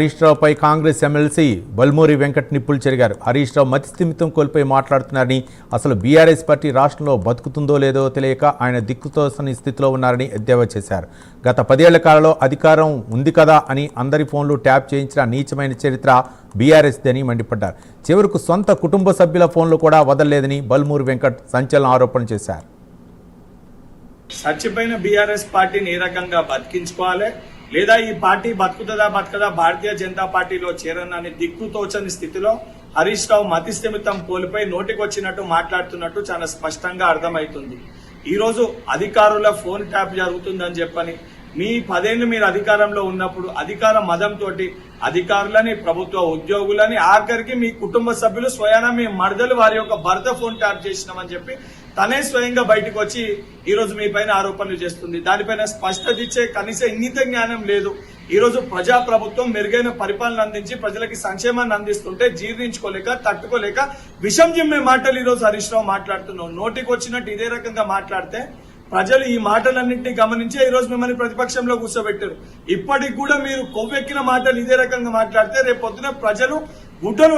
Harish రావుపై Congress MLC Balmuri Venkat నిప్పులు చెరిగారు. హరీష్ రావు మతిస్థిమితం కోల్పోయి మాట్లాడుతున్నారని, అసలు బీఆర్ఎస్ పార్టీ రాష్ట్రంలో బతుకుతుందో లేదో తెలియక ఆయన దిక్కుతోసని స్థితిలో ఉన్నారని ఎద్దేవా చేశారు. గత 10 ఏళ్ల కాలంలో అధికారం ఉంది కదా అని అందరి ఫోన్లు ట్యాప్ చేయించిన నీచమైన చరిత్ర బీఆర్ఎస్దని మండిపడ్డారు. చివరకు సొంత కుటుంబ సభ్యుల ఫోన్లు కూడా వదలలేదని బల్మూరి వెంకట్ సంచలన ఆరోపణ చేశారు. చచ్చిపోయిన బీఆర్ఎస్ పార్టీని ఏ రకంగా బతికించుకోవాలి, లేదా ఈ పార్టీ బతుకుతుందా బతకదా, భారతీయ జనతా పార్టీలో చేరనని దిక్కుతోచని స్థితిలో హరీష్ రావు మతిస్థిమితం కోల్పోయి నోటికొచ్చినట్టు మాట్లాడుతున్నట్టు చాలా స్పష్టంగా అర్థమవుతుంది. ఈ రోజు అధికారుల ఫోన్ ట్యాప్ జరుగుతుందని చెప్పని, మీ 10 ఏళ్లు మీరు అధికారంలో ఉన్నప్పుడు అధికార మదంతో అధికారులని, ప్రభుత్వ ఉద్యోగులని, ఆఖరికి మీ కుటుంబ సభ్యులు స్వయాన మీ మర్దలు వారి యొక్క భర్త ఫోన్ ట్యాప్ చేసినామని చెప్పి తనే స్వయంగా బయటకు వచ్చి ఈ రోజు మీ పైన ఆరోపణలు చేస్తుంది. దానిపైన స్పష్టత ఇచ్చే కనీస ఇంగిత జ్ఞానం లేదు. ఈ రోజు ప్రజాప్రభుత్వం మెరుగైన పరిపాలన అందించి ప్రజలకి సంక్షేమాన్ని అందిస్తుంటే జీర్ణించుకోలేక, తట్టుకోలేక విషం జిమ్మే మాటలు ఈ రోజు హరీష్ రావు మాట్లాడుతున్నావు. నోటికి వచ్చినట్టు ఇదే రకంగా మాట్లాడితే ప్రజలు ఈ మాటలన్నింటినీ గమనించే ఈ రోజు మిమ్మల్ని ప్రతిపక్షంలో కూర్చోబెట్టారు. ఇప్పటికి కూడా మీరు కొవ్వెక్కిన మాటలు ఇదే రకంగా మాట్లాడితే రేపు పొద్దున ప్రజలు గుడ్డలు